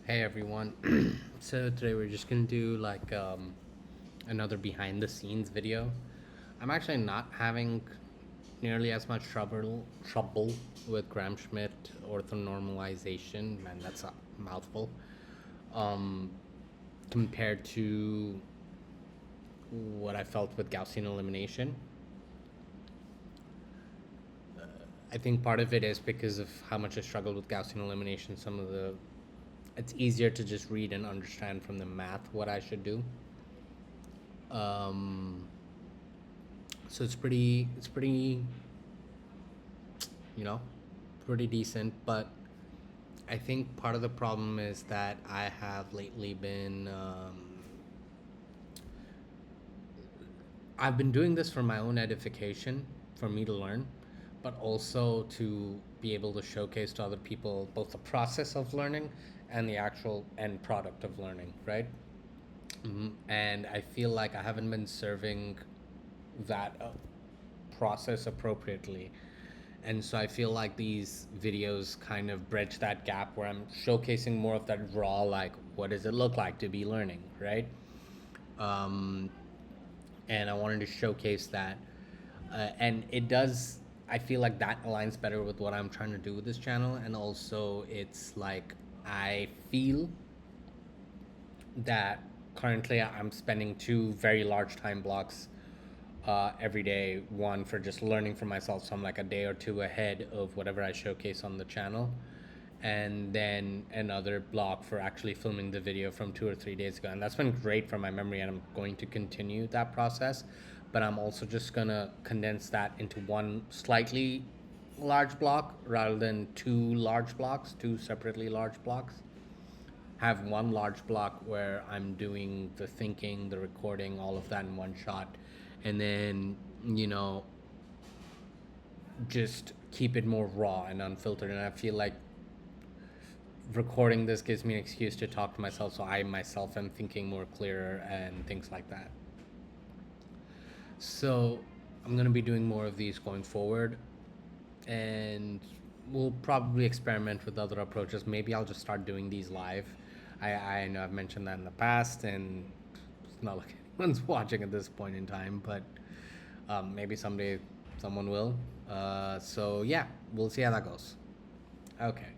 Hey everyone. So today we're just gonna do another behind the scenes video. I'm actually not having nearly as much trouble with Graham Schmidt orthonormalization, man, that's a mouthful. Um, Compared to what I felt with Gaussian elimination. I think part of it is because of how much I struggled with Gaussian elimination. It's easier to just read and understand from the math what I should do. Um, so it's pretty, you know, pretty decent. But I think part of the problem is that I have lately I've been doing this for my own edification, for me to learn, but also to be able to showcase to other people both the process of learning and the actual end product of learning, right? And I feel like I haven't been serving that process appropriately. And so I feel like these videos kind of bridge that gap where I'm showcasing more of that raw, like, what does it look like to be learning, right? Um, and I wanted to showcase that. And it does, I feel like that aligns better with what I'm trying to do with this channel. And also, it's like, I feel that currently I'm spending two very large time blocks every day. One for just learning for myself, so I'm like a day or two ahead of whatever I showcase on the channel, and then another block for actually filming the video from 2 or 3 days ago. And that's been great for my memory, and I'm going to continue that process. But I'm also just gonna condense that into one slightly large block rather than two separately large blocks. Have one large block where I'm doing the thinking, the recording, all of that in one shot, and then, you know, just keep it more raw and unfiltered. And I feel like recording this gives me an excuse to talk to myself, so I myself am thinking more clearer and things like that. So I'm going to be doing more of these going forward, and we'll probably experiment with other approaches. Maybe I'll just start doing these live. I know I've mentioned that in the past, and it's not like anyone's watching at this point in time, but maybe someday someone will. So yeah, we'll see how that goes. Okay.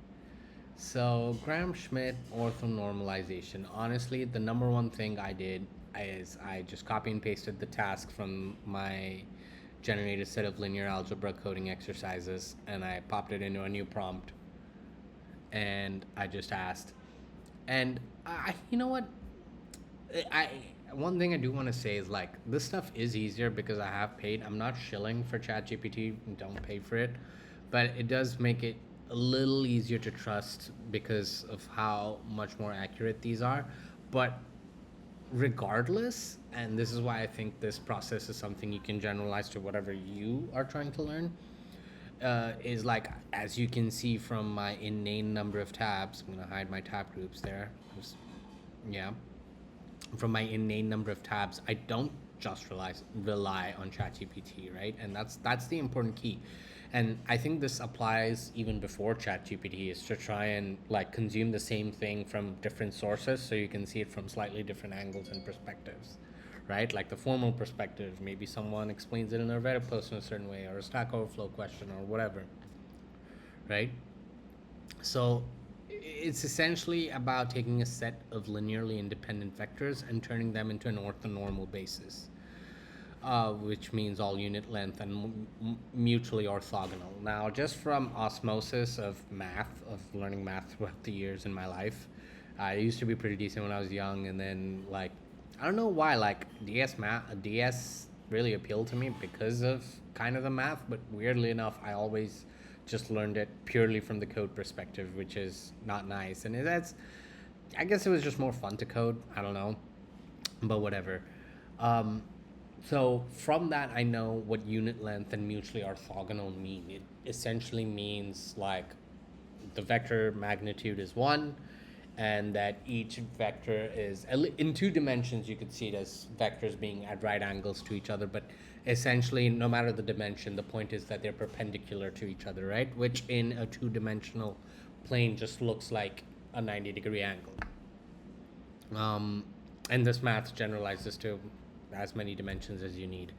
So Graham Schmidt orthonormalization. Honestly, the number one thing I did is I just copy and pasted the task from my generated set of linear algebra coding exercises, and I popped it into a new prompt, and I just asked. And you know what? I One thing I do want to say is, like, this stuff is easier because I have paid. I'm not shilling for ChatGPT. Don't pay for it, but it does make it a little easier to trust because of how much more accurate these are. But regardless, and this is why I think this process is something you can generalize to whatever you are trying to learn. Is like, as you can see from my inane number of tabs. I'm gonna hide my tab groups there. Just, yeah, from my inane number of tabs, I don't just rely on ChatGPT, right? And that's the important key. And I think this applies even before ChatGPT, is to try and, like, consume the same thing from different sources so you can see it from slightly different angles and perspectives, right? Like the formal perspective, maybe someone explains it in a Reddit post in a certain way, or a Stack Overflow question, or whatever, right? So it's essentially about taking a set of linearly independent vectors and turning them into an orthonormal basis, which means all unit length and mutually orthogonal. Now, just from osmosis of math, of learning math throughout the years in my life, I used to be pretty decent when I was young, and then, like, I don't know why, like, DS really appealed to me because of kind of the math, but weirdly enough, I always just learned it purely from the code perspective, which is not nice. And that's, I guess it was just more fun to code. I don't know, but whatever. Um, so from that, I know what unit length and mutually orthogonal mean. It essentially means, like, the vector magnitude is one, and that each vector is in two dimensions. You could see it as vectors being at right angles to each other, but essentially, no matter the dimension, the point is that they're perpendicular to each other, right? Which in a two-dimensional plane just looks like a 90-degree angle. Um, and this math generalizes to as many dimensions as you need.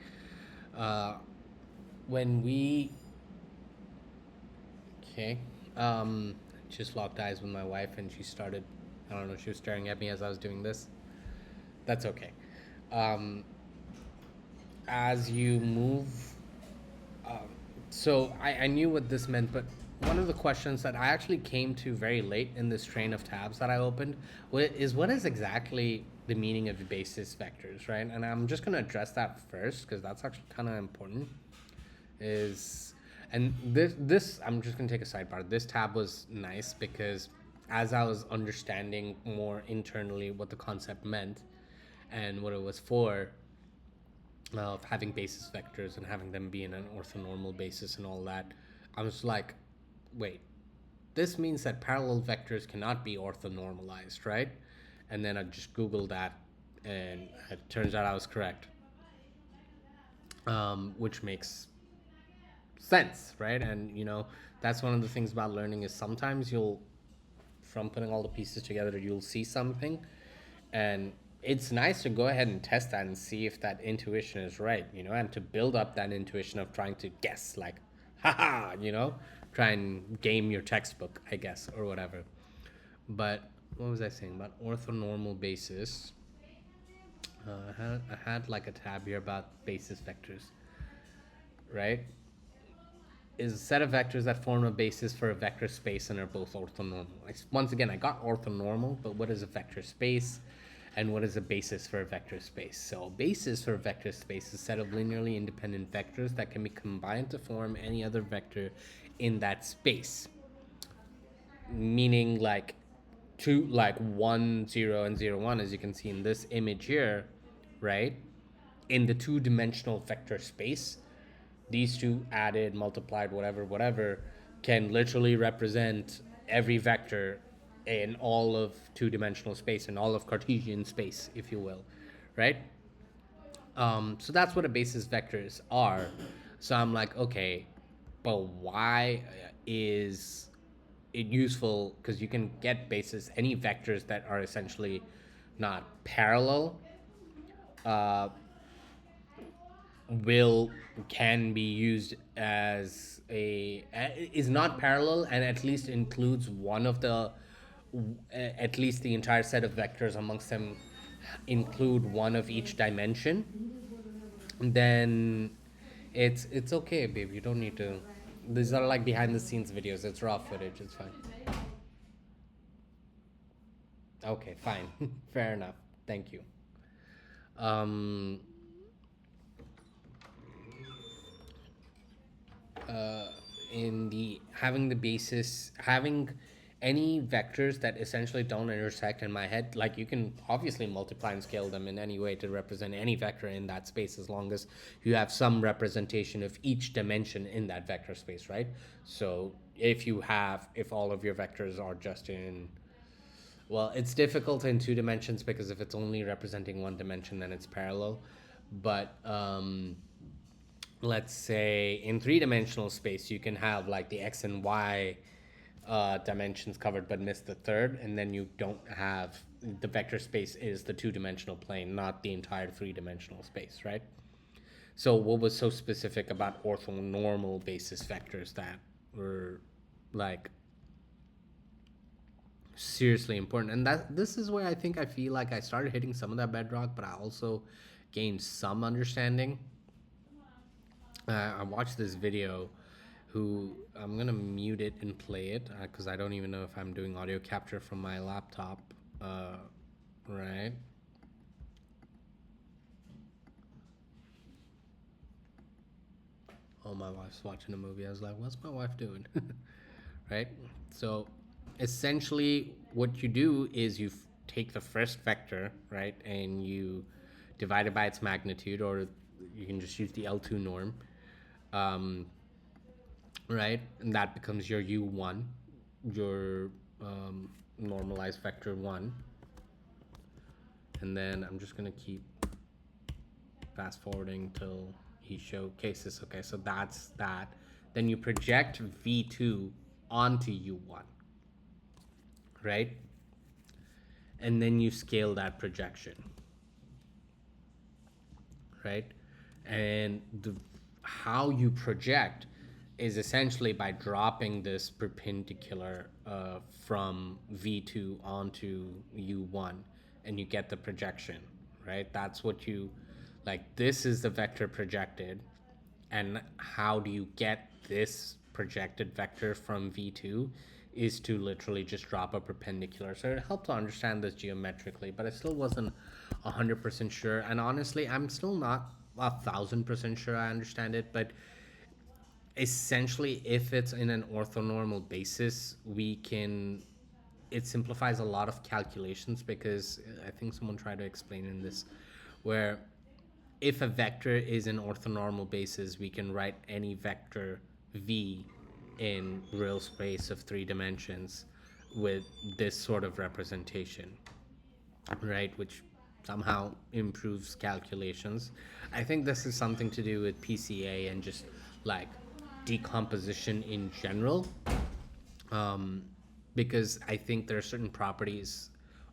Uh, when we Okay. Um, just locked eyes with my wife, and she started. I don't know. She was staring at me as I was doing this. That's okay. Um, as you move, um, so I knew what this meant, but one of the questions that I actually came to very late in this train of tabs that I opened is what is exactly the meaning of the basis vectors, right? And I'm just going to address that first because that's actually kind of important. Is and this I'm just gonna take a sidebar. This tab was nice because as I was understanding more internally what the concept meant and what it was for, of having basis vectors and having them be in an orthonormal basis and all that, I was like, wait, this means that parallel vectors cannot be orthonormalized, right? And then I just googled that, and it turns out I was correct, which makes sense, right? And that's one of the things about learning is sometimes you'll, from putting all the pieces together, you'll see something, and it's nice to go ahead and test that and see if that intuition is right, and to build up that intuition of trying to guess, like, haha, try and game your textbook, I guess, or whatever. But what was I saying about orthonormal basis? I had like a tab here about basis vectors, right? Is a set of vectors that form a basis for a vector space and are both orthonormal. Once again, I got orthonormal, but what is a vector space and what is a basis for a vector space? So a basis for a vector space is a set of linearly independent vectors that can be combined to form any other vector in that space. Meaning like 1 0 and 0 1, as you can see in this image here, right? In the two-dimensional vector space, these two added, multiplied, whatever, can literally represent every vector in all of two-dimensional space, in all of Cartesian space, if you will, right? So that's what a basis vectors are. So I'm like, okay, but why is it useful? Because you can get basis, any vectors that are essentially not parallel, uh, will can be used as a is not parallel and at least includes one of the at least the entire set of vectors amongst them include one of each dimension, then it's okay, babe. You don't need to. These are like behind the scenes videos. It's raw footage. It's fine. Okay, fine. Fair enough. Thank you. Um, uh, in the having the basis, having any vectors that essentially don't intersect in my head, like you can obviously multiply and scale them in any way to represent any vector in that space, as long as you have some representation of each dimension in that vector space, right? So if all of your vectors are just in, well, it's difficult in two dimensions because if it's only representing one dimension, then it's parallel. But let's say in three-dimensional space, you can have like the x and y dimensions covered but miss the third, and then you don't have the vector space is the two-dimensional plane, not the entire three-dimensional space, right? So what was so specific about orthonormal basis vectors that were like seriously important? And that this is where I feel like I started hitting some of that bedrock, but I also gained some understanding. I watched this video. Who I'm gonna mute it and play it because I don't even know if I'm doing audio capture from my laptop. Right. Oh, my wife's watching a movie. I was like, what's my wife doing? Right. So essentially, what you do is take the first vector, right, and you divide it by its magnitude, or you can just use the L2 norm. Um, right? And that becomes your U1, your normalized vector 1. And then I'm just going to keep fast forwarding till he showcases. Okay, so that's that. Then you project V2 onto U1, right? And then you scale that projection, right? And how you project is essentially by dropping this perpendicular from V2 onto U1, and you get the projection, right? That's what you like. This is the vector projected, and how do you get this projected vector from V2 is to literally just drop a perpendicular. So it helped to understand this geometrically, but I still wasn't 100% sure. And honestly, I'm still not 1,000% sure I understand it. But essentially, if it's in an orthonormal basis, we can. It simplifies a lot of calculations because I think someone tried to explain in this where if a vector is an orthonormal basis, we can write any vector v in real space of 3 dimensions with this sort of representation, right? Which somehow improves calculations. I think this is something to do with PCA and just like decomposition in general, um, because I think there are certain properties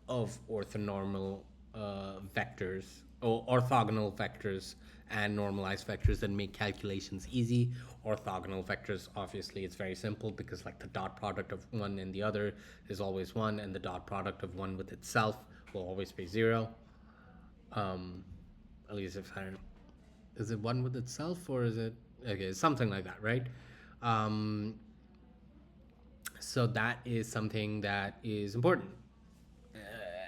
of orthonormal vectors or orthogonal vectors and normalized vectors that make calculations easy. Orthogonal vectors, obviously, it's very simple because like the dot product of one and the other is always one, and the dot product of one with itself will always be zero. Um, at least if I don't, is it one with itself or is it okay? Something like that, right? Um, so that is something that is important.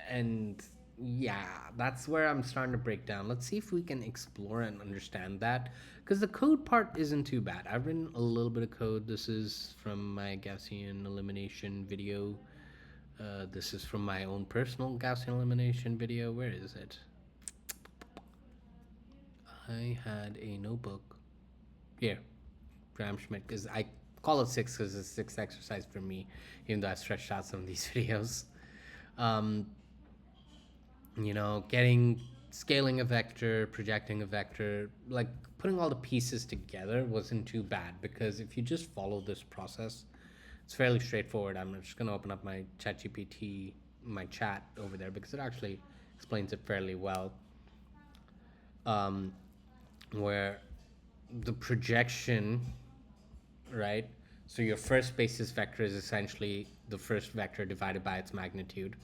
And yeah, that's where I'm starting to break down. Let's see if we can explore and understand that, because the code part isn't too bad. I've written a little bit of code. This is from my Gaussian elimination video. This is from my own personal Gaussian elimination video. Where is it? I had a notebook here, Graham Schmidt, because I call it six because it's sixth exercise for me, even though I stretched out some of these videos. Um, getting scaling a vector, projecting a vector, like putting all the pieces together wasn't too bad because if you just follow this process, it's fairly straightforward. I'm just going to open up my ChatGPT, my chat over there because it actually explains it fairly well. Um, where the projection, right? So your first basis vector is essentially the first vector divided by its magnitude,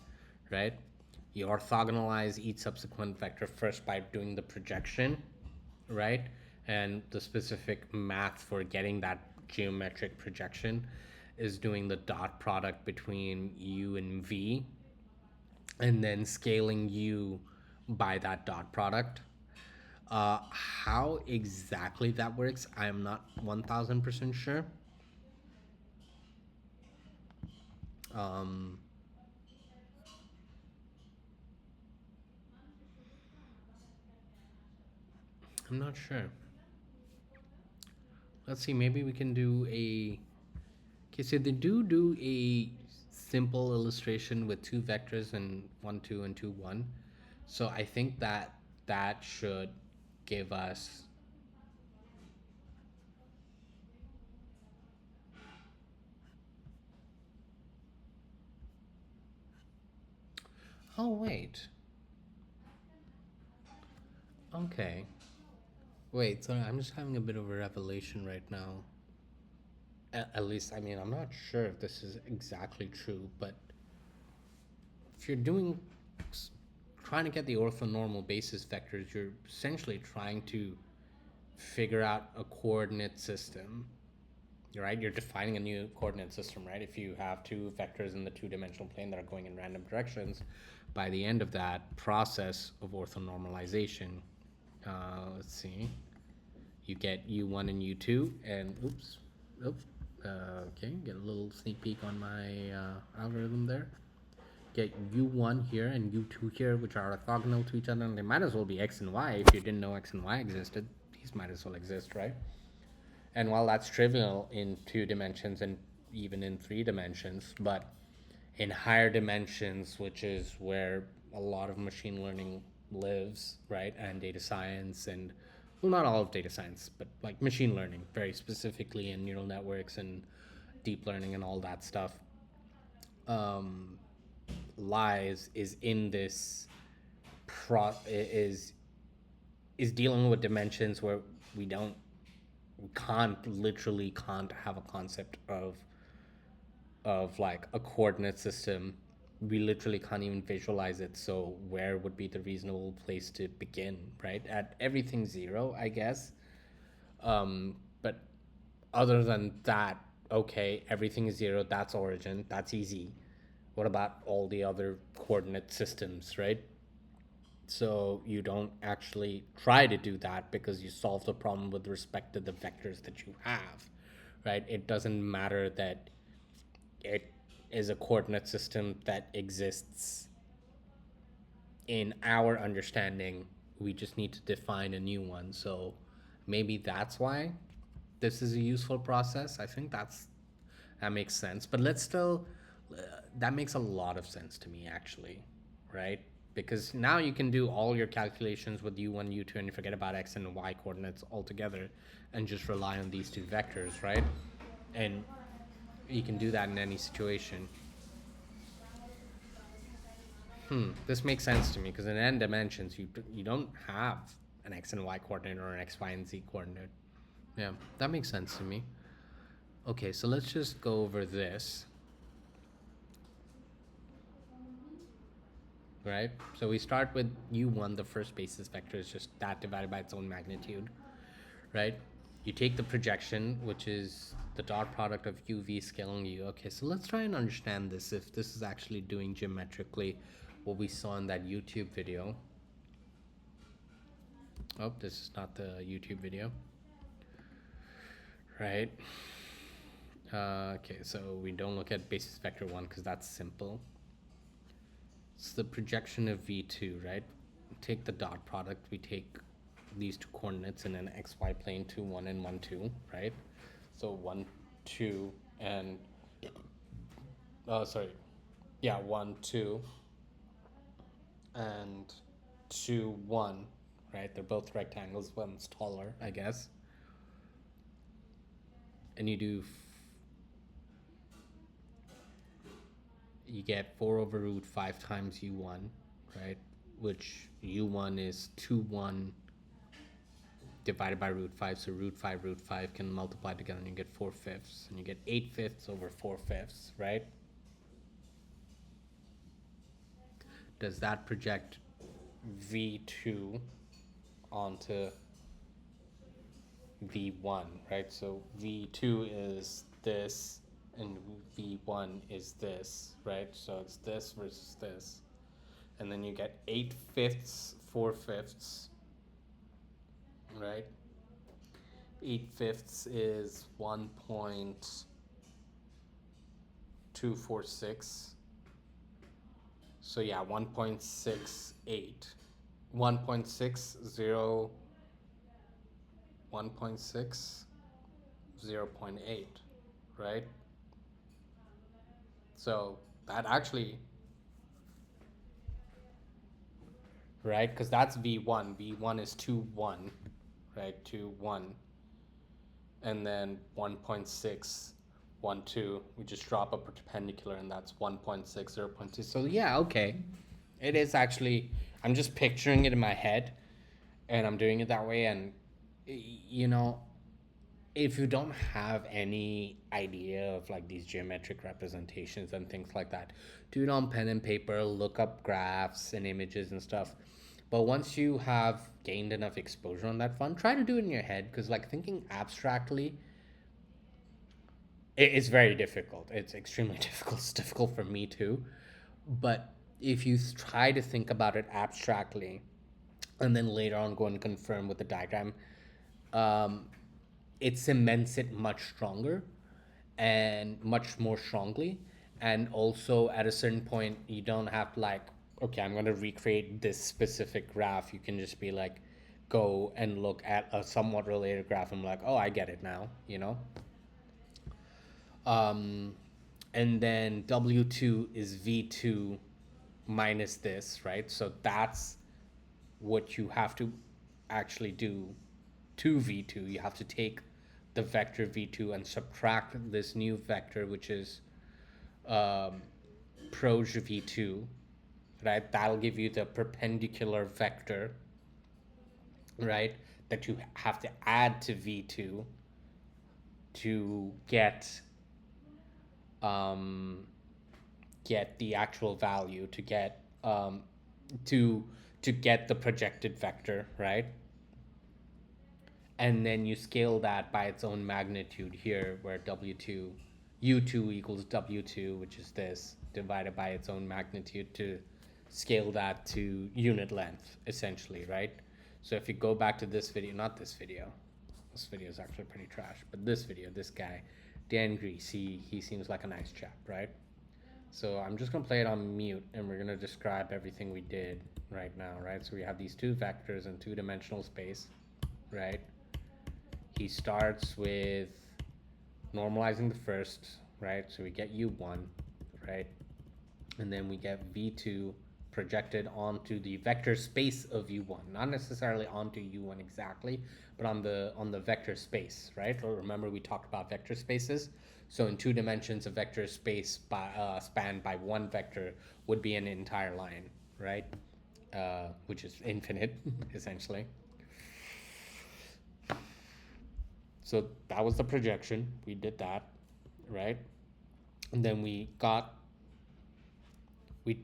right? You orthogonalize each subsequent vector first by doing the projection, right? And the specific math for getting that geometric projection is doing the dot product between u and v, and then scaling u by that dot product. How exactly that works, I am not 1,000% sure. Um, I'm not sure. Let's see. Maybe we can do a. Okay, so they do a simple illustration with two vectors and 1 2 and 2 1. So I think that that should give us. Oh wait. Okay. Wait. Sorry, I'm just having a bit of a revelation right now. At least, I mean, I'm not sure if this is exactly true, but if you're doing trying to get the orthonormal basis vectors, you're essentially trying to figure out a coordinate system, right? You're defining a new coordinate system, right? If you have two vectors in the two-dimensional plane that are going in random directions, by the end of that process of orthonormalization, let's see, you get U1 and U2, and oops, okay, get a little sneak peek on my algorithm there. Get U1 here and U2 here, which are orthogonal to each other, and they might as well be X and Y. If you didn't know X and Y existed, these might as well exist, right? And while that's trivial in 2 dimensions and even in 3 dimensions, but in higher dimensions, which is where a lot of machine learning lives, right? And data science, and well, not all of data science, but like machine learning, very specifically, and neural networks and deep learning and all that stuff. lies is in this is dealing with dimensions where we don't we can't have a concept of like a coordinate system. We literally can't even visualize it. So where would be the reasonable place to begin, right? At everything zero, I guess. But other than that, okay, everything is zero. That's origin. That's easy. What about all the other coordinate systems, right? So you don't actually try to do that because you solve the problem with respect to the vectors that you have, right? It doesn't matter that it is a coordinate system that exists in our understanding. We just need to define a new one. So maybe that's why this is a useful process. I think that makes sense. But let's still that makes a lot of sense to me actually, right? Because now you can do all your calculations with u1, u2, and you forget about x and y coordinates altogether, and just rely on these two vectors, right? And you can do that in any situation. This makes sense to me because in n dimensions, you don't have an x and y coordinate or an x, y, and z coordinate. Yeah, that makes sense to me. Okay, so let's just go over this, right? So we start with u1, the first basis vector is just that divided by its own magnitude, right? You take the projection, which is the dot product of uv scaling u. Okay, so let's try and understand this, if this is actually doing geometrically what we saw in that YouTube video. Oh, this is not the YouTube video, right? Okay, so we don't look at basis vector 1 because that's simple. It's the projection of v2, right? Take the dot product, we take these two coordinates in an xy plane, 2 1 and 1 2, right? So 1 2 and sorry, yeah, 1 2 and 2 1, right? They're both rectangles, one's taller, I guess. And you get 4 over root 5 times u1, right? Which u1 is 2 1 divided by root 5. So root 5 can multiply together and you get 4/5. And you get 8/5 over 4/5, right? Does that project v2 onto v1, right? So v2 is this and v1 is this, right? So it's this versus this. And then you get 8/5, 4/5, right? 8/5 is 1.246. So yeah, 1.68. 1.60, 1.6, 0.8, right? So that actually, right? Because that's v1. v1 is 2 1, right? 2 1. And then 1.6, 1 2. We just drop a perpendicular and that's 1.6, 0.2. So yeah, okay. It is actually, I'm just picturing it in my head and I'm doing it that way. And, you know, if you don't have any idea of like these geometric representations and things like that, do it on pen and paper, look up graphs and images and stuff. But once you have gained enough exposure on that front, try to do it in your head, because like thinking abstractly, it's very difficult. It's extremely difficult. It's difficult for me too. But if you try to think about it abstractly and then later on go and confirm with the diagram, um, it cements it much stronger and much more strongly. And also at a certain point, you don't have to like, okay, I'm going to recreate this specific graph. You can just be like, go and look at a somewhat related graph and be like, oh, I get it now, you know? Um, and then W2 is V2 minus this, right? So that's what you have to actually do to v2. You have to take the vector v2 and subtract this new vector, which is proj v2, right? That'll give you the perpendicular vector, right? That you have to add to v2 to um, get the actual value, to to get the projected vector, right? And then you scale that by its own magnitude here, where w2 u2 equals w2, which is this, divided by its own magnitude to scale that to unit length, essentially, right? So if you go back to this video, not this video, this video is actually pretty trash, but this video, this guy Dan Grease, he seems like a nice chap, right? So I'm just gonna play it on mute, and we're gonna describe everything we did right now, right? So we have these two vectors in two-dimensional space, right? He starts with normalizing the first, right? So we get u1, right? And then we get v2 projected onto the vector space of u1, not necessarily onto u1 exactly, but on the vector space, right? Or remember, we talked about vector spaces. So in 2 dimensions, a vector space spanned by one vector would be an entire line, right? Which is infinite, essentially. So that was the projection. We did that, right? And then we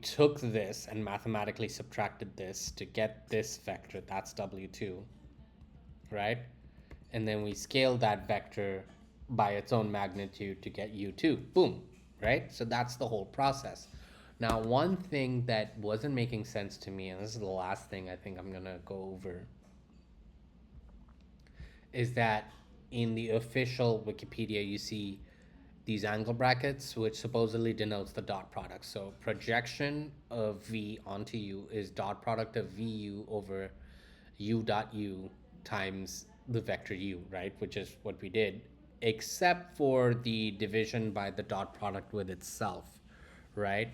took this and mathematically subtracted this to get this vector. That's w2, right? And then we scaled that vector by its own magnitude to get u2. Boom, right? So that's the whole process. Now, one thing that wasn't making sense to me, and this is the last thing I think I'm going to go over, is that in the official Wikipedia, you see these angle brackets, which supposedly denotes the dot product. So projection of v onto u is dot product of vu over u dot u times the vector u, right? Which is what we did, except for the division by the dot product with itself, right?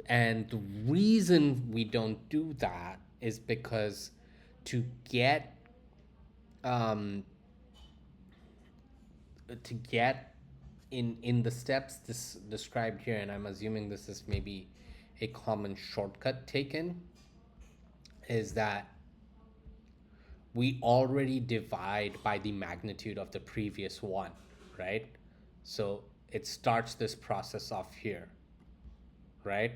And the reason we don't do that is because to get um, to get in the steps this described here, and I'm assuming this is maybe a common shortcut taken, is that we already divide by the magnitude of the previous one, right? So it starts this process off here, right?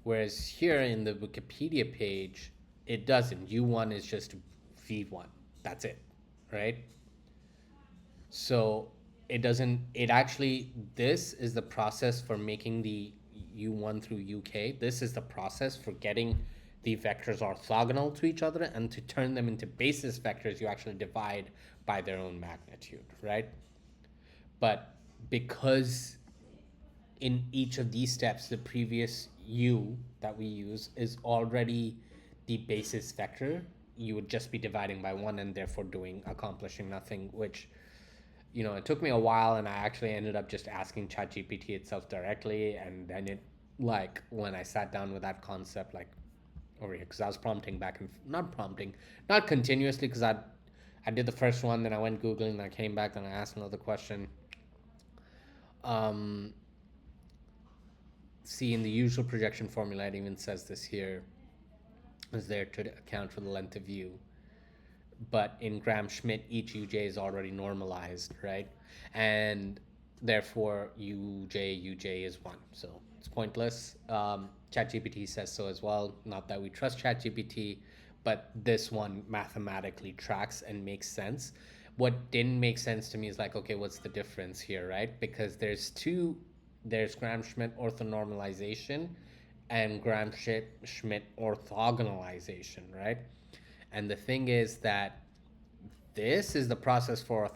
Whereas here in the Wikipedia page, it doesn't. U1 is just V1. That's it, right? So it doesn't, it actually, this is the process for making the U1 through UK. This is the process for getting the vectors orthogonal to each other, and to turn them into basis vectors, you actually divide by their own magnitude, right? But because in each of these steps, the previous u that we use is already the basis vector, you would just be dividing by one and therefore accomplishing nothing, which, it took me a while, and I actually ended up just asking ChatGPT itself directly. And then like, when I sat down with that concept, like, over here, because I was prompting back and not continuously, because I did the first one, then I went Googling, then I came back, then I asked another question. See, in the usual projection formula, it even says this here, is there to account for the length of u. But in Schmidt, each uj is already normalized, right? And therefore uj is 1. So it's pointless. ChatGPT says so as well. Not that we trust ChatGPT, but this one mathematically tracks and makes sense. What didn't make sense to me is like, okay, what's the difference here, right? Because there's Gram-Schmidt orthonormalization and Gram-Schmidt orthogonalization, right? And the thing is that this is the process for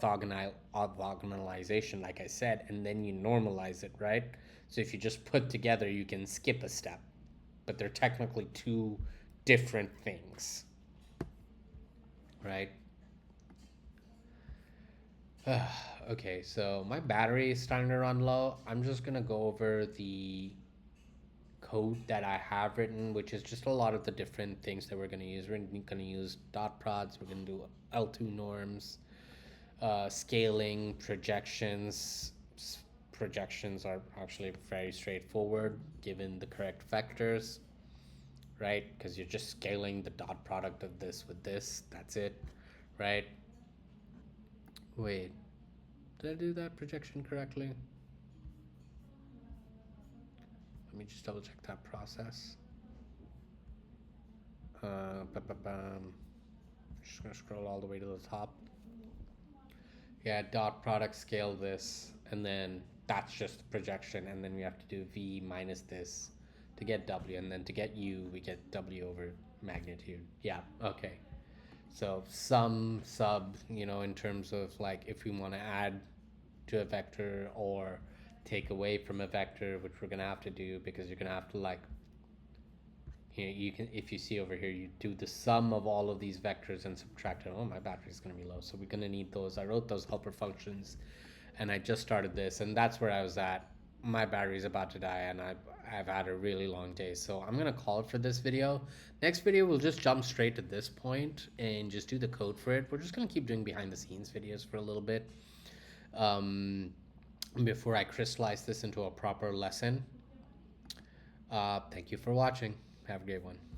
orthogonalization, like I said, and then you normalize it, right? So if you just put together, you can skip a step, but they're technically two different things, right? Okay, so my battery is starting to run low. I'm just gonna go over the code that I have written, which is just a lot of the different things that we're going to use. We're going to use dot prods, we're going to do L2 norms, scaling, projections, projections are actually very straightforward given the correct vectors, right? Because you're just scaling the dot product of this with this. That's it, right? Wait, did I do that projection correctly? Let me just double check that process. Just gonna scroll all the way to the top. Yeah, dot product scale this, and then that's just the projection, and then we have to do v minus this to get w, and then to get u, we get w over magnitude. Yeah, okay. So some sub, in terms of like if we want to add to a vector or take away from a vector, which we're gonna have to do because you're gonna have to like here you can, if you see over here, you do the sum of all of these vectors and subtract it. Oh, my battery's going to be low, so we're going to need those. I wrote those helper functions, and I just started this, and that's where I was at. My battery's about to die, and I've had a really long day, so I'm going to call it for this video. Next video, we'll just jump straight to this point and just do the code for it. We're just going to keep doing behind the scenes videos for a little bit um, before I crystallize this into a proper lesson. Thank you for watching. Have a great one.